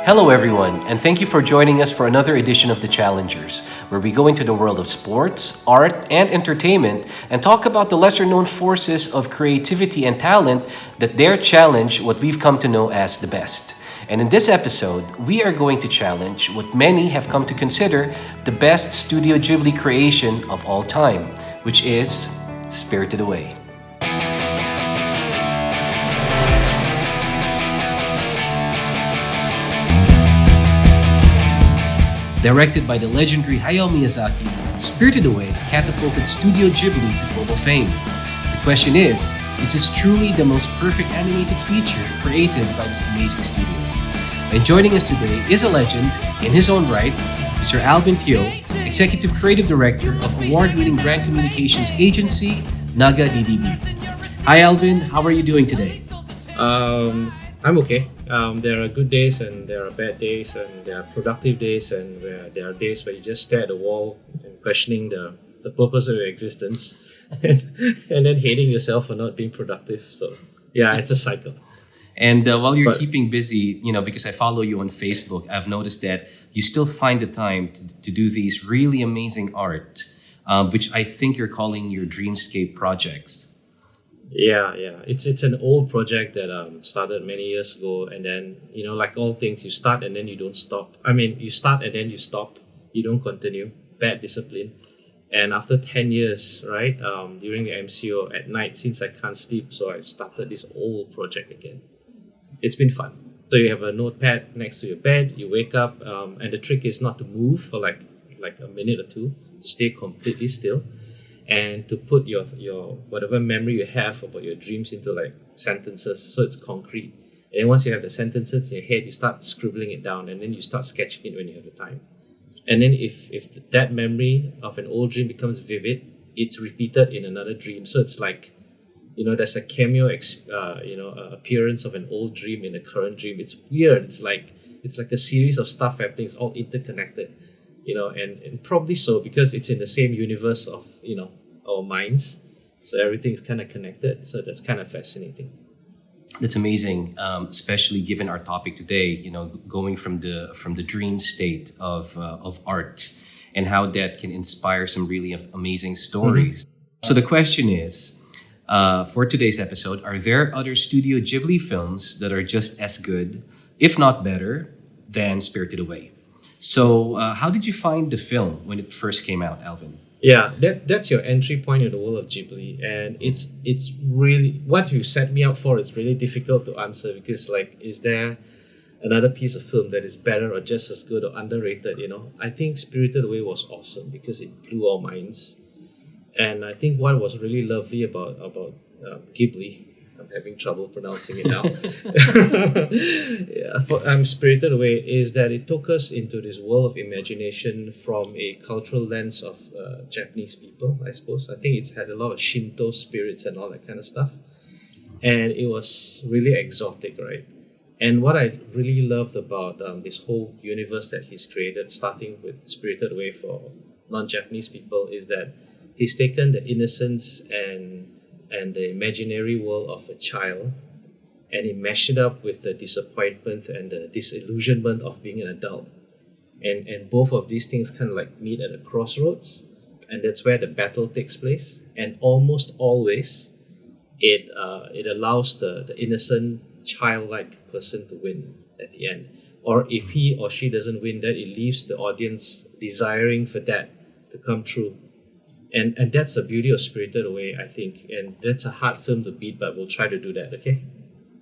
Hello, everyone, and thank you for joining us for another edition of The Challengers, where we go into the world of sports, art, and entertainment and talk about the lesser known forces of creativity and talent that dare challenge what we've come to know as the best. And in this episode, we are going to challenge what many have come to consider the best Studio Ghibli creation of all time, which is Spirited Away. Directed by the legendary Hayao Miyazaki, Spirited Away catapulted Studio Ghibli to global fame. The question is this truly the most perfect animated feature created by this amazing studio? And joining us today is a legend in his own right, Mr. Alvin Teoh, Executive Creative Director of award-winning brand communications agency, Naga DDB. Hi Alvin, how are you doing today? I'm okay. There are good days and there are bad days and there are productive days and there are days where you just stare at the wall and questioning the purpose of your existence and then hating yourself for not being productive. So yeah, it's a cycle. And while you're keeping busy, because I follow you on Facebook, I've noticed that you still find the time to do these really amazing art, which I think you're calling your dreamscape projects. Yeah. It's an old project that started many years ago, and then like all things, you start and then you don't stop. I mean, you start and then you stop. You don't continue. Bad discipline. And after 10 years, right, during the MCO at night, since I can't sleep, so I've started this old project again. It's been fun. So you have a notepad next to your bed. You wake up, and the trick is not to move for like a minute or two, to stay completely still, and to put your whatever memory you have about your dreams into like sentences, so it's concrete. And then once you have the sentences in your head, you start scribbling it down, and then you start sketching it when you have the time. And then if that memory of an old dream becomes vivid, it's repeated in another dream. So it's like, there's a cameo appearance of an old dream in a current dream. It's weird. It's like a series of stuff happening. It's all interconnected. And probably so because it's in the same universe of, our minds. So everything is kind of connected. So that's kind of fascinating. That's amazing, especially given our topic today, going from the dream state of art and how that can inspire some really amazing stories. Mm-hmm. So the question is, for today's episode, are there other Studio Ghibli films that are just as good, if not better, than Spirited Away? So how did you find the film when it first came out, Alvin? Yeah, that's your entry point in the world of Ghibli, and it's really what you set me up for. It's really difficult to answer because is there another piece of film that is better or just as good or underrated? I think Spirited Away was awesome because it blew our minds, and I think what was really lovely about Ghibli. I'm having trouble pronouncing it now. Spirited Away is that it took us into this world of imagination from a cultural lens of Japanese people, I suppose. I think it's had a lot of Shinto spirits and all that kind of stuff. And it was really exotic, right? And what I really loved about this whole universe that he's created, starting with Spirited Away for non-Japanese people, is that he's taken the innocence and the imaginary world of a child, and he mashed it up with the disappointment and the disillusionment of being an adult. And both of these things kind of like meet at a crossroads, and that's where the battle takes place. And almost always, it allows the innocent, childlike person to win at the end. Or if he or she doesn't win, then it leaves the audience desiring for that to come true. And that's the beauty of Spirited Away, I think. And that's a hard film to beat, but we'll try to do that, okay?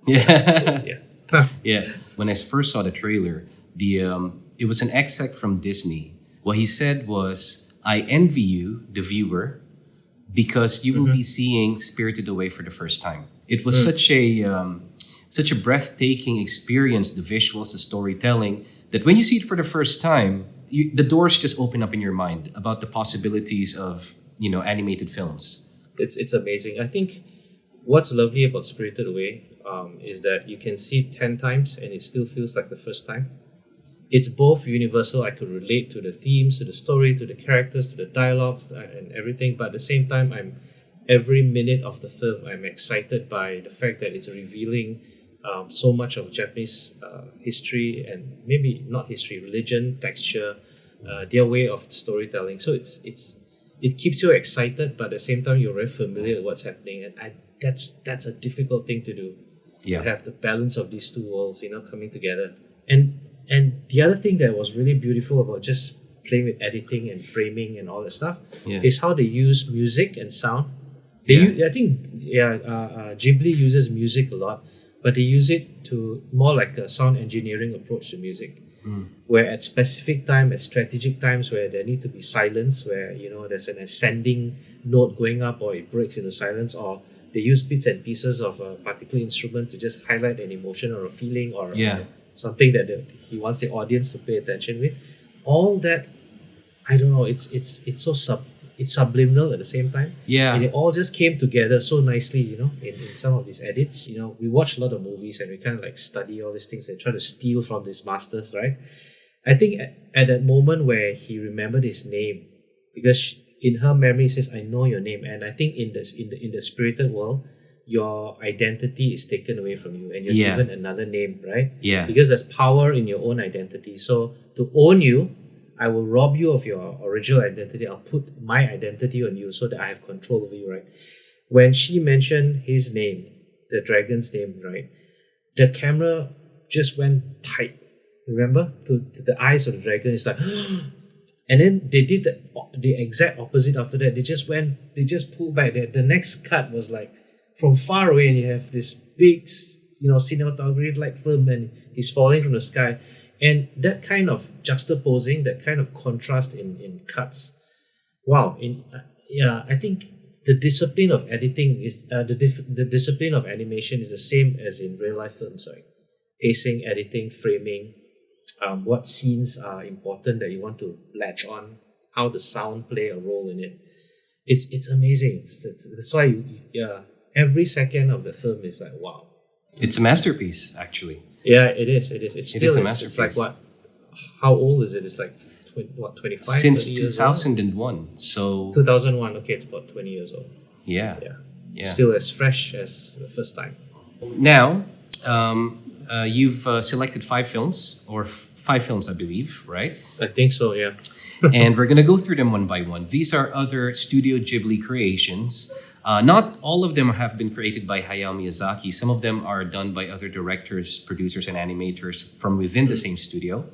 Yeah. Yeah. When I first saw the trailer, it was an exec from Disney. What he said was, I envy you, the viewer, because you will be seeing Spirited Away for the first time. It was such a breathtaking experience, the visuals, the storytelling, that when you see it for the first time, the doors just open up in your mind about the possibilities of animated films. It's amazing. I think what's lovely about Spirited Away is that you can see it 10 times and it still feels like the first time. It's both universal. I could relate to the themes, to the story, to the characters, to the dialogue and everything, but at the same time, every minute of the film I'm excited by the fact that it's revealing so much of Japanese history, and maybe not history, religion, texture, their way of storytelling. So it keeps you excited, but at the same time you're very familiar with what's happening, and that's a difficult thing to do. Yeah. To have the balance of these two worlds, coming together. And the other thing that was really beautiful about just playing with editing and framing and all that stuff is how they use music and sound. I think Ghibli uses music a lot, but they use it to more like a sound engineering approach to music. Where at specific time, at strategic times where there need to be silence, where there's an ascending note going up or it breaks into silence, or they use bits and pieces of a particular instrument to just highlight an emotion or a feeling or something that he wants the audience to pay attention with. All that, I don't know, it's so it's subliminal at the same time. Yeah. And it all just came together so nicely, in some of these edits. We watch a lot of movies and we kind of like study all these things and try to steal from these masters, right? I think at that moment where he remembered his name, because in her memory it says, "I know your name," and I think in the spirited world, your identity is taken away from you and you're given another name, right? Yeah. Because there's power in your own identity. So to own you, I will rob you of your original identity. I'll put my identity on you so that I have control over you, right? When she mentioned his name, the dragon's name, right, the camera just went tight. Remember? To the eyes of the dragon. It's like, and then they did the exact opposite after that. They just pulled back. The next cut was like from far away, and you have this big, cinematography like film, and he's falling from the sky. And that kind of juxtaposing, that kind of contrast in cuts, wow! I think the discipline of editing is the discipline of animation is the same as in real life films, right? Pacing, editing, framing, what scenes are important that you want to latch on, how the sound play a role in it. It's amazing. That's why every second of the film is like wow. It's a masterpiece, actually. Yeah, it is. It's still a masterpiece. It's like what? How old is it? It's like 25 Since 30 years old? 2001. So 2001. Okay, it's about 20 years old. yeah. Still as fresh as the first time. Now, you've selected 5 films, or 5 films, I believe, right? I think so. Yeah. And we're going to go through them one by one. These are other Studio Ghibli creations. Not all of them have been created by Hayao Miyazaki. Some of them are done by other directors, producers, and animators from within the same studio.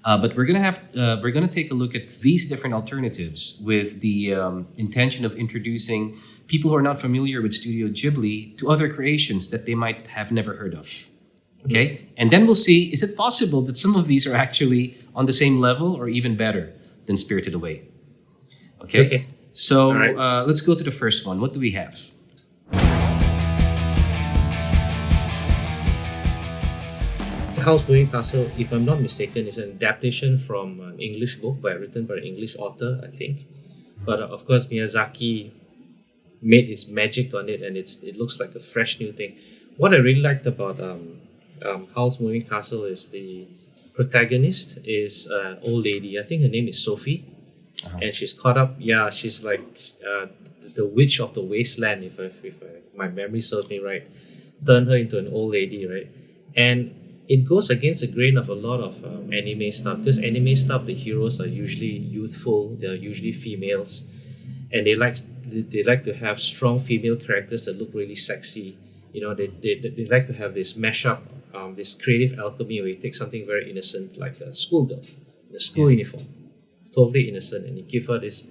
But we're gonna take a look at these different alternatives with the intention of introducing people who are not familiar with Studio Ghibli to other creations that they might have never heard of. Okay, and then we'll see: is it possible that some of these are actually on the same level or even better than Spirited Away? Okay. So right. Let's go to the first one. What do we have? Howls Moving Castle, if I'm not mistaken, is an adaptation from an English book written by an English author, I think. But of course, Miyazaki made his magic on it, and it looks like a fresh new thing. What I really liked about Howl's Moving Castle is the protagonist is an old lady. I think her name is Sophie. And she's caught up. Yeah, she's like the witch of the wasteland. If my memory serves me right, turn her into an old lady, right? And it goes against the grain of a lot of anime stuff, because anime stuff, the heroes are usually youthful. They're usually females, and they like to have strong female characters that look really sexy. They like to have this mashup, this creative alchemy where you take something very innocent like a schoolgirl, the school uniform. Totally innocent, and you give her this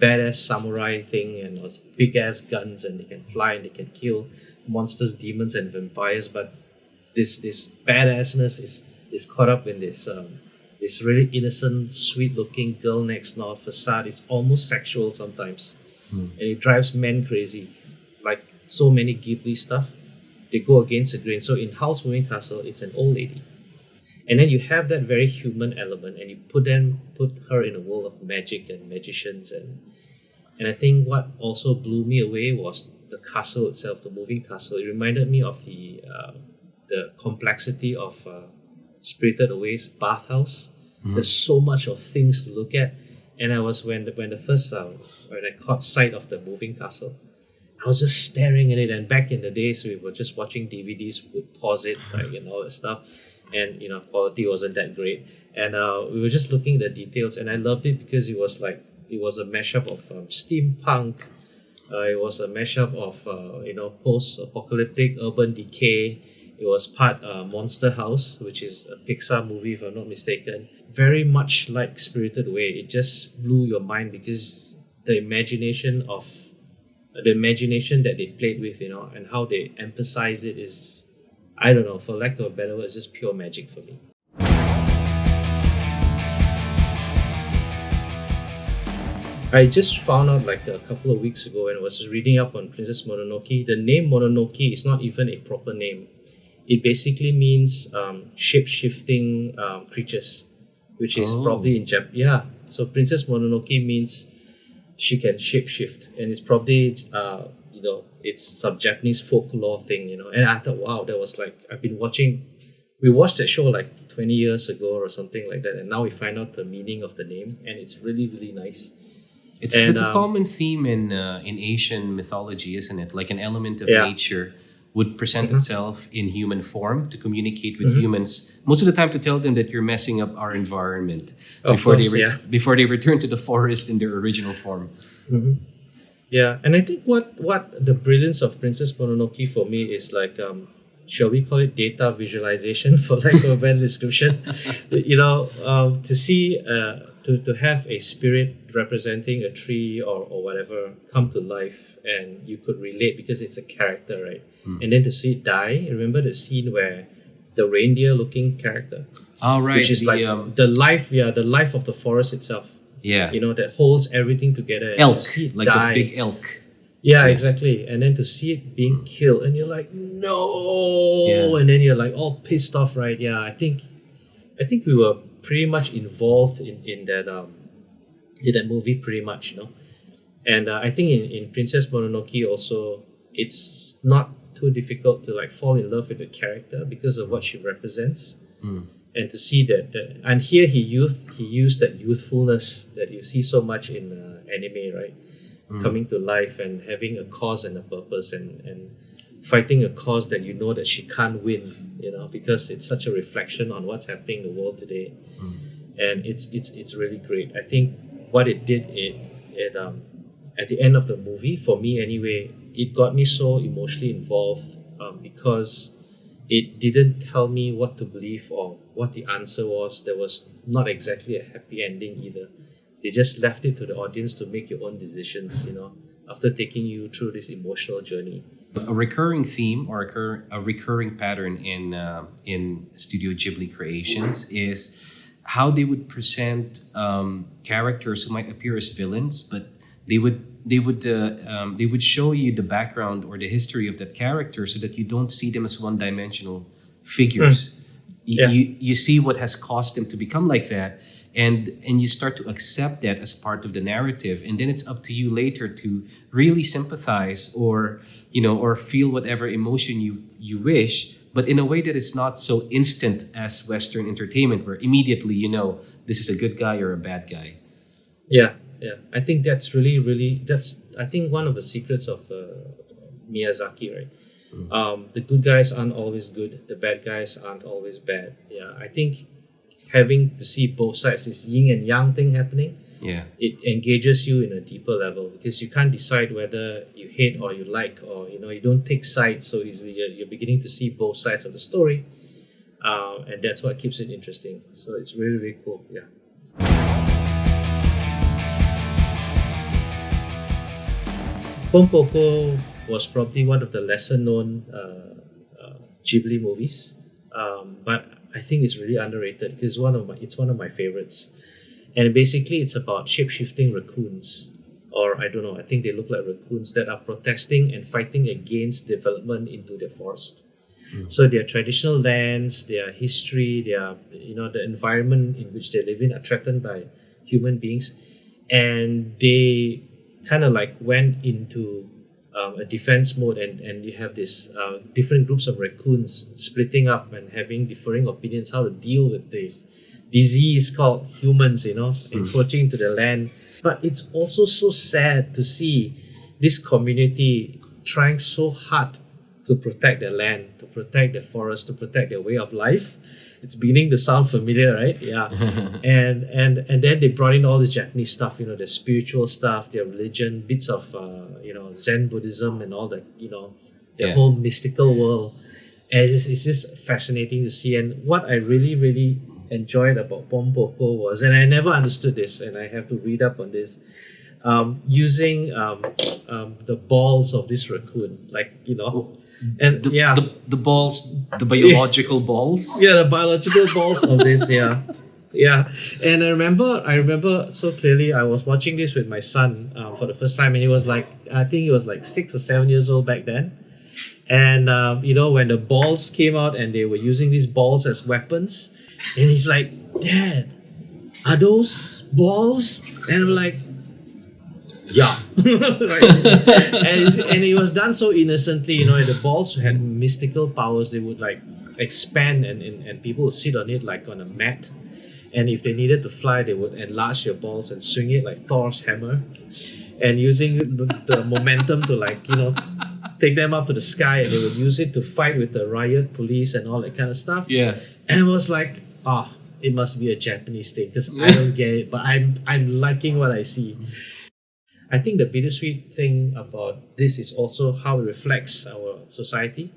badass samurai thing and those big ass guns, and they can fly and they can kill monsters, demons, and vampires. But this badassness is caught up in this really innocent, sweet looking girl next door facade. It's almost sexual sometimes, and it drives men crazy. Like so many Ghibli stuff, they go against the grain. So in Howl's Moving Castle, it's an old lady. And then you have that very human element, and you put her in a world of magic and magicians, and I think what also blew me away was the castle itself, the moving castle. It reminded me of the complexity of Spirited Away's bathhouse. There's so much of things to look at, and I was when I caught sight of the moving castle, I was just staring at it. And back in the days, we were just watching DVDs, we would pause it, like, and all that stuff. And, quality wasn't that great. And we were just looking at the details. And I loved it because it was a mashup of steampunk. It was a mashup of, post-apocalyptic urban decay. It was part Monster House, which is a Pixar movie, if I'm not mistaken. Very much like Spirited Away. It just blew your mind because the imagination that they played with, and how they emphasized it is, I don't know, for lack of a better word, it's just pure magic for me. I just found out like a couple of weeks ago when I was reading up on Princess Mononoke, the name Mononoke is not even a proper name. It basically means shape-shifting creatures, which is probably in Japan. Yeah, so Princess Mononoke means she can shapeshift, and it's probably it's some Japanese folklore thing, And I thought, wow, that was like we watched that show like 20 years ago or something like that, and now we find out the meaning of the name, and it's really, really nice. It's a common theme in Asian mythology, isn't it? Like an element of nature would present itself in human form to communicate with humans. Most of the time, to tell them that you're messing up our environment before they return to the forest in their original form. Yeah, and I think what the brilliance of Princess Mononoke for me is like, shall we call it data visualization for lack of a better description? To see to have a spirit representing a tree or whatever come to life, and you could relate because it's a character, right? And then to see it die. Remember the scene where the reindeer-looking character, which is the life of the forest itself. Yeah, that holds everything together. Elk, like die. the big elk. Yeah, exactly. And then to see it being killed, and you're like, no, and then you're like all pissed off, right? Yeah, I think we were pretty much involved in that movie, pretty much, And I think in Princess Mononoke also, it's not too difficult to like fall in love with the character because of what she represents, and to see that and here he used that youthfulness that you see so much in anime, right? Coming to life and having a cause and a purpose and fighting a cause that that she can't win, because it's such a reflection on what's happening in the world today, and it's really great. I think what it did at the end of the movie, for me anyway, it got me so emotionally involved because it didn't tell me what to believe or what the answer was. There was not exactly a happy ending either. They just left it to the audience to make your own decisions, after taking you through this emotional journey. A recurring theme or a recurring pattern in Studio Ghibli creations is how they would present characters who might appear as villains, but they would show you the background or the history of that character so that you don't see them as one-dimensional figures. You see what has caused them to become like that, and you start to accept that as part of the narrative, and then it's up to you later to really sympathize or feel whatever emotion you wish, but in a way that is not so instant as Western entertainment, where immediately this is a good guy or a bad guy. Yeah. I think that's that's I think one of the secrets of Miyazaki, right? The good guys aren't always good, the bad guys aren't always bad. Yeah, I think having to see both sides, this yin and yang thing happening, it engages you in a deeper level because you can't decide whether you hate or you like, or you don't take sides so easily. You're beginning to see both sides of the story, and that's what keeps it interesting. So it's really, really cool. Yeah. Pombo was probably one of the lesser known Ghibli movies, but I think it's really underrated because it's one of my favorites. And basically, it's about shape-shifting raccoons, or I don't know. I think they look like raccoons that are protesting and fighting against development into the forest. So their traditional lands, their history, their the environment in which they live in are threatened by human beings, and they kind of like went into a defense mode, and you have this different groups of raccoons splitting up and having differing opinions how to deal with this disease called humans, encroaching into the land. But it's also so sad to see this community trying so hard to protect their land, to protect their forest, to protect their way of life. It's beginning to sound familiar, right? Yeah. and then they brought in all this Japanese stuff, their spiritual stuff, their religion, bits of Zen Buddhism and all that, their whole mystical world. And it's just fascinating to see. And what I really, really enjoyed about Pombo was, and I never understood this, and I have to read up on this, using the balls of this raccoon, and the balls, the biological balls. Yeah, the biological balls of this. Yeah. And I remember so clearly. I was watching this with my son for the first time, and he was like, I think he was like 6 or 7 years old back then. And when the balls came out and they were using these balls as weapons, and he's like, "Dad, are those balls?" And I'm like, yeah. and it was done so innocently, the balls had mystical powers. They would like expand and people would sit on it like on a mat. And if they needed to fly, they would enlarge your balls and swing it like Thor's hammer. And using the momentum to take them up to the sky, and they would use it to fight with the riot police and all that kind of stuff. Yeah. And it was like, it must be a Japanese thing because I don't get it, but I'm liking what I see. I think the bittersweet thing about this is also how it reflects our society.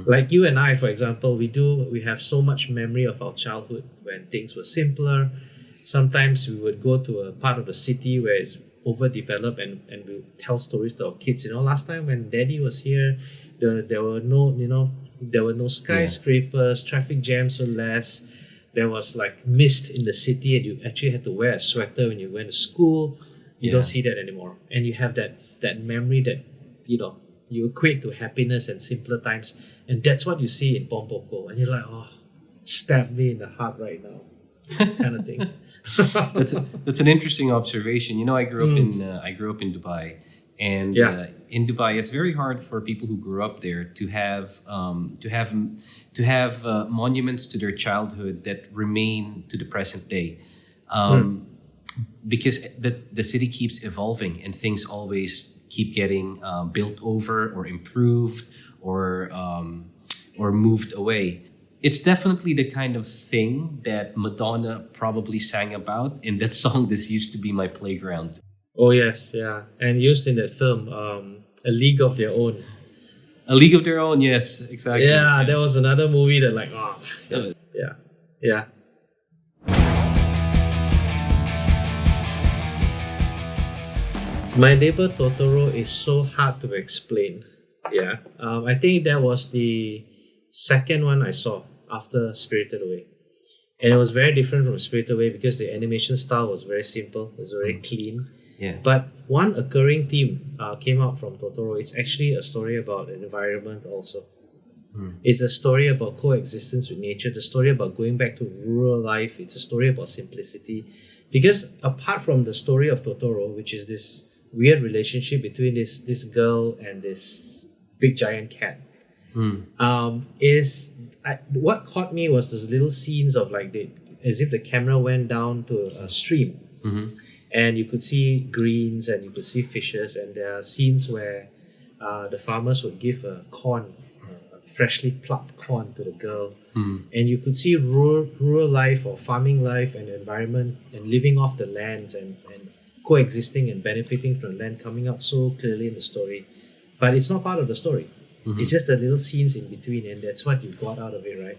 Like you and I, for example, we have so much memory of our childhood when things were simpler. Sometimes we would go to a part of the city where it's overdeveloped and we would tell stories to our kids. Last time when Daddy was here, there were no skyscrapers, traffic jams were less. There was like mist in the city, and you actually had to wear a sweater when you went to school. You don't see that anymore. And you have that memory that, you equate to happiness and simpler times. And that's what you see in Pombo. And you're like, stab me in the heart right now. Kind of thing. That's an interesting observation. I grew up in Dubai. And in Dubai, it's very hard for people who grew up there to have monuments to their childhood that remain to the present day. Because the city keeps evolving and things always keep getting built over or improved or moved away. It's definitely the kind of thing that Madonna probably sang about in that song, "This Used to Be My Playground." Oh yes, yeah. And used in that film, A League of Their Own. A League of Their Own, yes, exactly. Yeah, there was another movie that yeah. My Neighbor Totoro is so hard to explain. Yeah. I think that was the second one I saw after Spirited Away. And it was very different from Spirited Away because the animation style was very simple, it was very clean. Yeah. But one occurring theme came out from Totoro. It's actually a story about the environment also. It's a story about coexistence with nature. It's a story about going back to rural life. It's a story about simplicity. Because apart from the story of Totoro, which is this weird relationship between this girl and this big giant cat, what caught me was those little scenes of as if the camera went down to a stream. And you could see greens and you could see fishes, and there are scenes where the farmers would give a freshly plucked corn to the girl. And you could see rural life or farming life and the environment and living off the lands and coexisting and benefiting from land coming out so clearly in the story. But it's not part of the story. It's just the little scenes in between, and that's what you got out of it, right?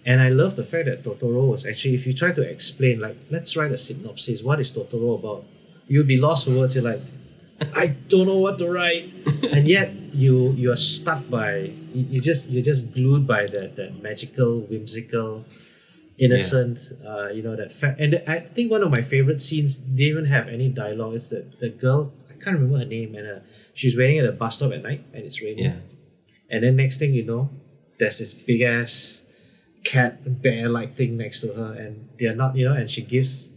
And I love the fact that Totoro was actually, if you try to explain, let's write a synopsis, what is Totoro about? You'll be lost for words. You're like, I don't know what to write. And yet you are stuck by, you're just glued by that magical, whimsical, innocent, that fact. And I think one of my favorite scenes didn't even have any dialogue. Is that the girl, I can't remember her name, and she's waiting at a bus stop at night and it's raining. Yeah. And then next thing you know, there's this big ass cat bear like thing next to her, and they're not, and she gives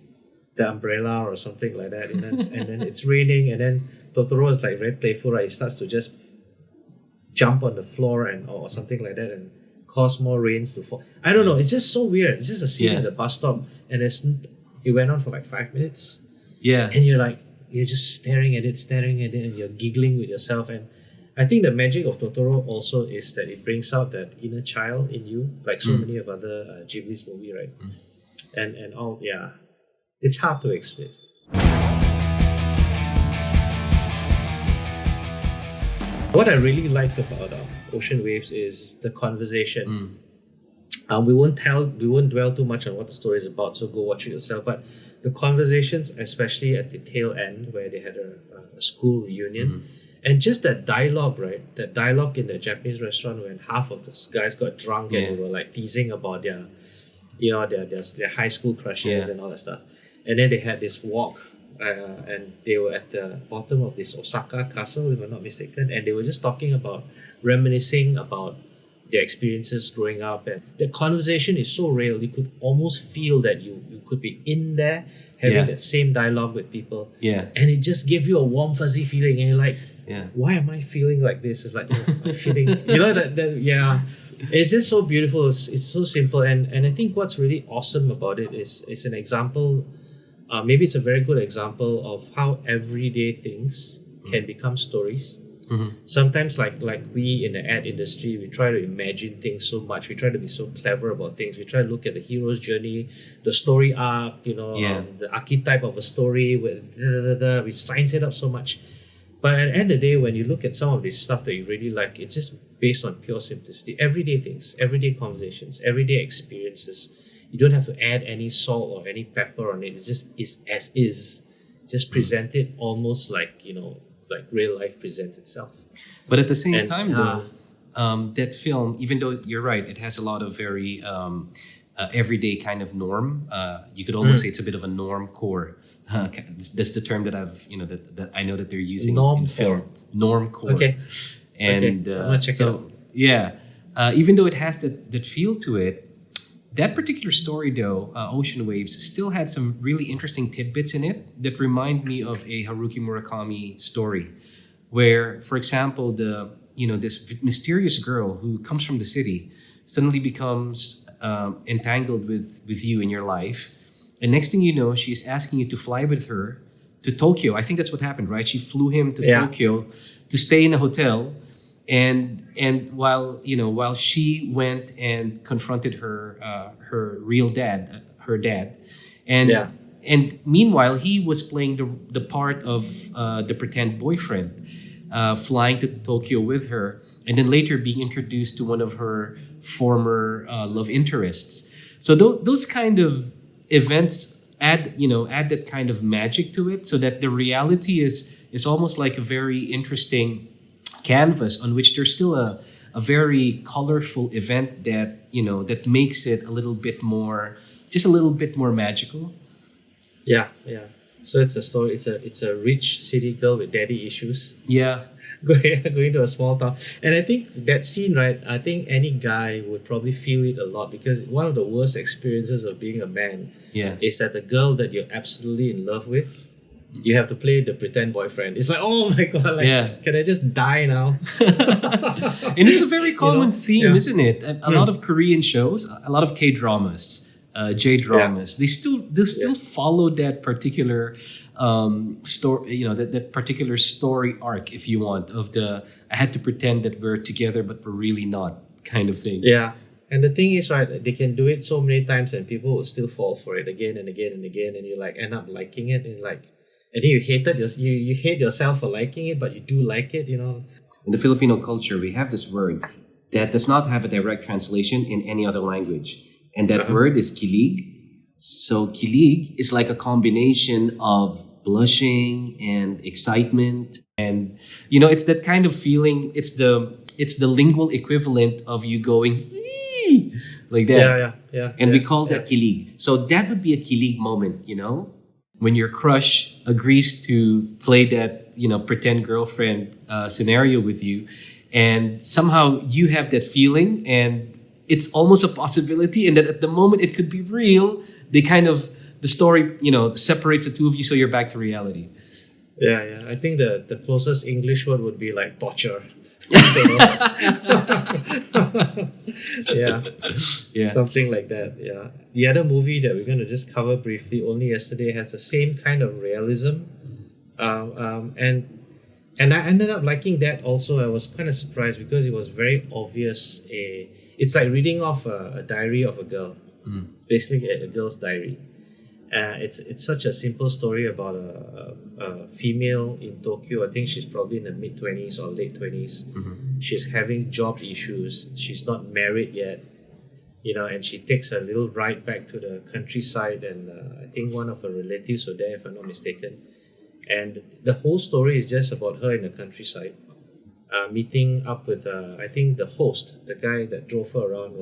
the umbrella or something like that, and then it's raining, and then Totoro is like very playful, right? He starts to just jump on the floor or something like that and cause more rains to fall. I don't know, it's just so weird. It's just a scene at the bus stop, and it went on for like 5 minutes. Yeah. And you're just staring at it, and you're giggling with yourself. And I think the magic of Totoro also is that it brings out that inner child in you, like so many of other Ghibli's movie, right? And all, yeah, it's hard to explain. What I really liked about Ocean Waves is the conversation. We won't dwell too much on what the story is about, so go watch it yourself. But the conversations, especially at the tail end where they had a school reunion, and just that dialogue, right? That dialogue in the Japanese restaurant when half of the guys got drunk and they were like teasing about their high school crushes and all that stuff. And then they had this walk, and they were at the bottom of this Osaka castle, if I'm not mistaken, and they were just talking about reminiscing about their experiences growing up, and the conversation is so real. You could almost feel that you could be in there having that same dialogue with people. Yeah. And it just gave you a warm fuzzy feeling, and you're like, Yeah. why am I feeling like this? It's like, I'm feeling, it's just so beautiful. It's so simple. And I think what's really awesome about it is an example, maybe it's a very good example of how everyday things can become stories. Sometimes like we in the ad industry, we try to imagine things so much. We try to be so clever about things. We try to look at the hero's journey, the story arc, the archetype of a story, we science it up so much. But at the end of the day, when you look at some of this stuff that you really like, it's just based on pure simplicity. Everyday things, everyday conversations, everyday experiences. You don't have to add any salt or any pepper on it. It just is as is. Just present it almost like, like real life presents itself. But at the same time, though, that film, even though you're right, it has a lot of very everyday kind of norm. You could almost say it's a bit of a norm core. That's the term that I've, that I know that they're using in film. Norm core. Okay. And even though it has that feel to it, that particular story, though, Ocean Waves, still had some really interesting tidbits in it that remind me of a Haruki Murakami story, where, for example, this mysterious girl who comes from the city suddenly becomes entangled with you in your life, and next thing you know, she's asking you to fly with her to Tokyo. I think that's what happened, right? She flew him to Tokyo to stay in a hotel. And while she went and confronted her real dad, and meanwhile he was playing the part of the pretend boyfriend, flying to Tokyo with her, and then later being introduced to one of her former love interests. So those kind of events add that kind of magic to it, so that the reality is almost like a very interesting canvas on which there's still a very colorful event that makes it a little bit more magical. Yeah. So it's a story. It's a rich city girl with daddy issues. Yeah. Going to a small town. And I think that scene, right? I think any guy would probably feel it a lot, because one of the worst experiences of being a man is that the girl that you're absolutely in love with, you have to play the pretend boyfriend. It's like, oh my god, can I just die now? And it's a very common theme, isn't it? A lot of Korean shows, a lot of K-dramas, J-dramas, they still follow that particular story, that particular story arc, if you want, of the I had to pretend that we're together but we're really not kind of thing. Yeah. And the thing is, right, they can do it so many times and people will still fall for it again and again and again, and you end up liking it, and and then you hate yourself for liking it, but you do like it, In the Filipino culture, we have this word that does not have a direct translation in any other language. And that word is kilig. So kilig is like a combination of blushing and excitement. And, it's that kind of feeling. It's the lingual equivalent of you going, ee! Like that. Yeah. And we call that kilig. So that would be a kilig moment, when your crush agrees to play that, pretend girlfriend scenario with you, and somehow you have that feeling, and it's almost a possibility, and that at the moment it could be real. The story, separates the two of you, so you're back to reality. Yeah. I think the closest English word would be like torture. Yeah, something like that. Yeah. The other movie that we're going to just cover briefly only yesterday has the same kind of realism, and And I ended up liking that also. I was kind of surprised because it was very obvious. It's like reading off a diary of a girl. It's basically a girl's diary. It's such a simple story about a female in Tokyo. I think she's probably in the mid-20s or late-20s. She's having job issues. She's not married yet, and she takes a little ride back to the countryside, and I think one of her relatives were there, if I'm not mistaken. And the whole story is just about her in the countryside, meeting up with, I think the host, the guy that drove her around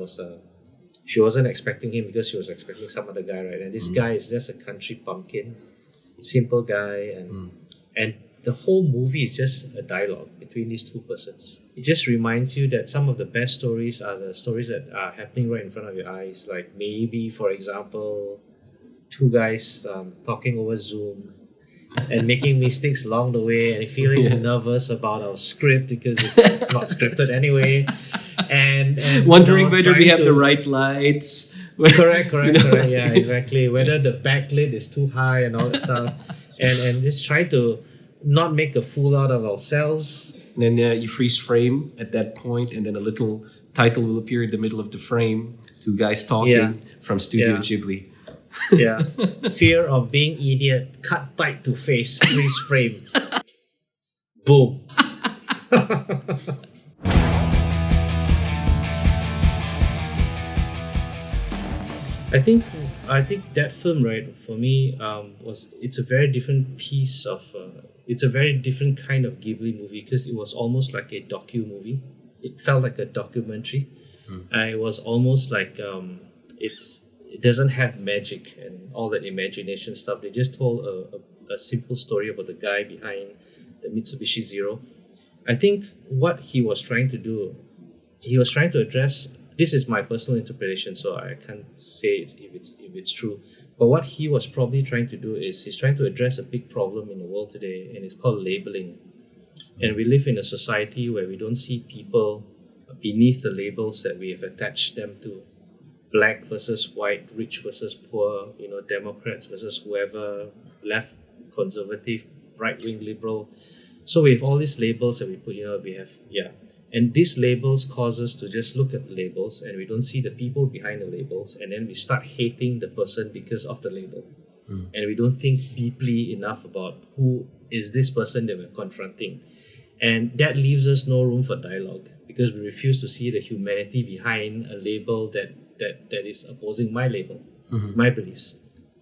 she wasn't expecting him because she was expecting some other guy, right? And this guy is just a country pumpkin, simple guy, and the whole movie is just a dialogue between these two persons. It just reminds you that some of the best stories are the stories that are happening right in front of your eyes. Like maybe, for example, two guys talking over Zoom and making mistakes along the way and feeling nervous about our script because it's not scripted anyway. And wondering whether we have the right lights. Correct. Yeah, exactly. Whether the backlit is too high and all that stuff. And just try to not make a fool out of ourselves. And then you freeze frame at that point, and then a little title will appear in the middle of the frame. Two guys talking from Studio Ghibli. Yeah. Fear of being idiot, cut tight to face, freeze frame. Boom. I think that film, right, for me, it's a very different piece of it's a very different kind of Ghibli movie because it was almost like a docu movie. It felt like a documentary. It was almost like it doesn't have magic and all that imagination stuff. They just told a simple story about the guy behind the Mitsubishi Zero. I think what he was trying to do, he was trying to address. This is my personal interpretation, so I can't say if it's true. But what he was probably trying to do is he's trying to address a big problem in the world today, and it's called labeling. And we live in a society where we don't see people beneath the labels that we have attached them to. Black versus white, rich versus poor, Democrats versus whoever, left, conservative, right-wing, liberal. So we have all these labels that we put, and these labels cause us to just look at the labels and we don't see the people behind the labels, and then we start hating the person because of the label. And we don't think deeply enough about who is this person that we're confronting. And that leaves us no room for dialogue because we refuse to see the humanity behind a label that is opposing my label, my beliefs.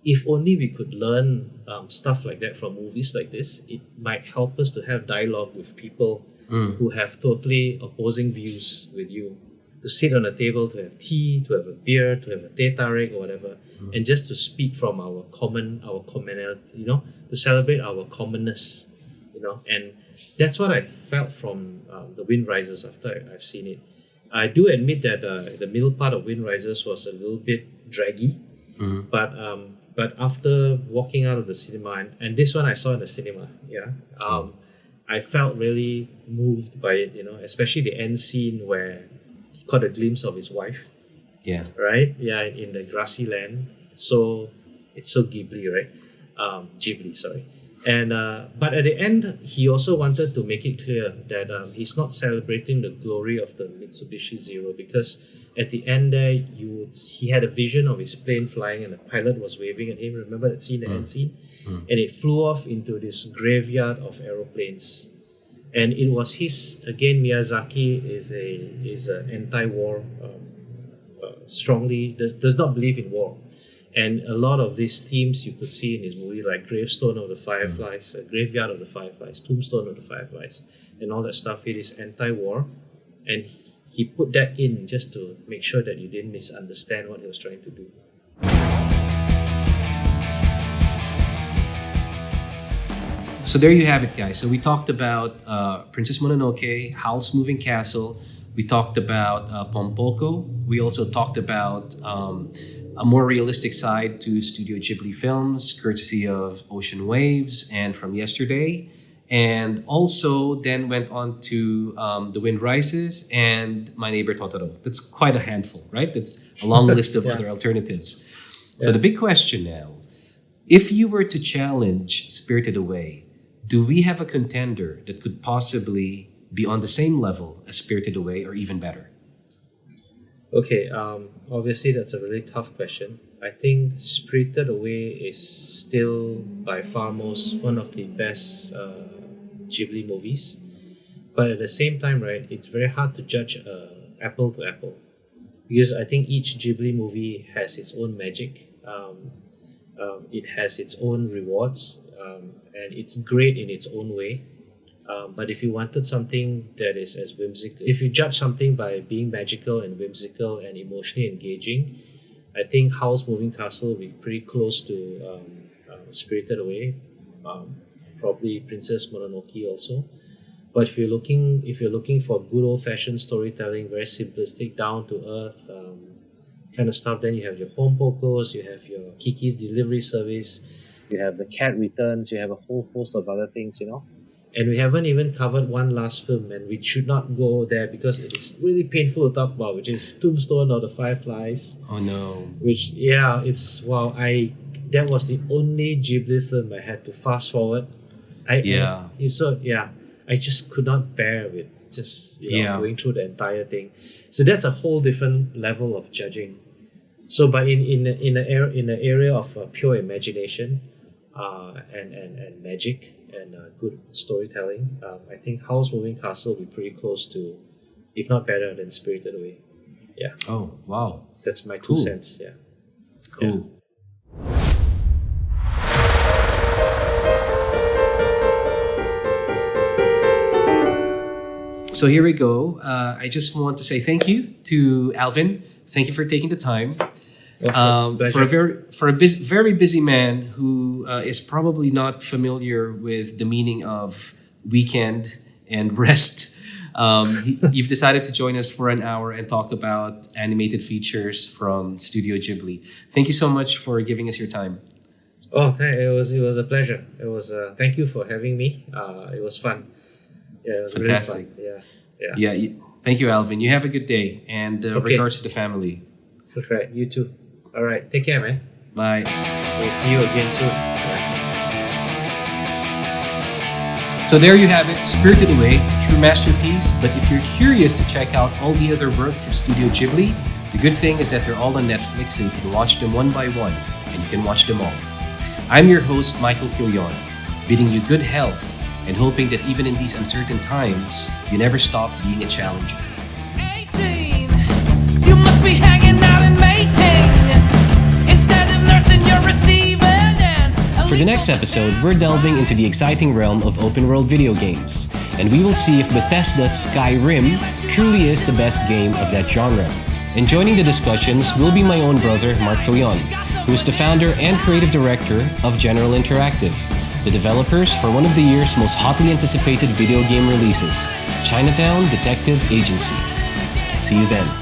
If only we could learn stuff like that from movies like this, it might help us to have dialogue with people who have totally opposing views with you, to sit on a table, to have tea, to have a beer, to have a teh tarik or whatever, and just to speak from our commonality, to celebrate our commonness, and that's what I felt from The Wind Rises after I've seen it. I do admit that the middle part of Wind Rises was a little bit draggy, but after walking out of the cinema, and this one I saw in the cinema, I felt really moved by it, especially the end scene where he caught a glimpse of his wife. Yeah. Right? Yeah, in the grassy land. So it's so Ghibli, right? Ghibli, sorry. And but at the end, he also wanted to make it clear that he's not celebrating the glory of the Mitsubishi Zero, because at the end there, he had a vision of his plane flying and the pilot was waving at him. Remember that scene, the end scene? And it flew off into this graveyard of aeroplanes. And it was again, Miyazaki is a anti-war, strongly does not believe in war. And a lot of these themes you could see in his movie, like Gravestone of the Fireflies, Graveyard of the Fireflies, Tombstone of the Fireflies, and all that stuff. It is anti-war. And he put that in just to make sure that you didn't misunderstand what he was trying to do. So there you have it, guys. So we talked about Princess Mononoke, Howl's Moving Castle. We talked about Pompoko. We also talked about a more realistic side to Studio Ghibli films, courtesy of Ocean Waves and From Yesterday. And also then went on to The Wind Rises and My Neighbor Totoro. That's quite a handful, right? That's a long list of other alternatives. So the big question now, if you were to challenge Spirited Away, do we have a contender that could possibly be on the same level as Spirited Away or even better? Okay, obviously that's a really tough question. I think Spirited Away is still by far one of the best Ghibli movies. But at the same time, right, it's very hard to judge apple to apple, because I think each Ghibli movie has its own magic. It has its own rewards, and it's great in its own way. But if you wanted something that is as whimsical, if you judge something by being magical and whimsical and emotionally engaging, I think Howl's Moving Castle will be pretty close to Spirited Away, probably Princess Mononoke also. But if you're looking for good old fashioned storytelling, very simplistic, down to earth kind of stuff, then you have your Pombo, you have your Kiki's Delivery Service, you have the Cat Returns, you have a whole host of other things, And we haven't even covered one last film, and we should not go there because it's really painful to talk about, which is Tombstone or the Fireflies. Oh no. Which, that was the only Ghibli film I had to fast forward. I just could not bear with going through the entire thing. So that's a whole different level of judging. So, but in the area of pure imagination, and magic and good storytelling, I think Howl's Moving Castle will be pretty close to, if not better than Spirited Away. Yeah. Oh wow. That's my 2 cents. Yeah. Cool. Yeah. So here we go. I just want to say thank you to Alvin. Thank you for taking the time. For a very busy man who is probably not familiar with the meaning of weekend and rest, you've decided to join us for an hour and talk about animated features from Studio Ghibli. Thank you so much for giving us your time. Oh, it was a pleasure. It was thank you for having me. It was fun. Yeah, it was fantastic. Really fun. Yeah. Thank you, Alvin. You have a good day, and regards to the family. Okay, you too. All right, take care, man. Bye. We'll see you again soon. So there you have it, Spirited Away, a true masterpiece. But if you're curious to check out all the other work from Studio Ghibli, the good thing is that they're all on Netflix, and you can watch them one by one, and you can watch them all. I'm your host, Michael Filion, bidding you good health and hoping that even in these uncertain times, you never stop being a challenger. 18, you must be hanging out and mating instead of nursing your receiving. For the next episode, we're delving into the exciting realm of open-world video games, and we will see if Bethesda's Skyrim truly is the best game of that genre. And joining the discussions will be my own brother, Mark Filion, who is the founder and creative director of General Interactive, the developers for one of the year's most hotly anticipated video game releases, Chinatown Detective Agency. See you then.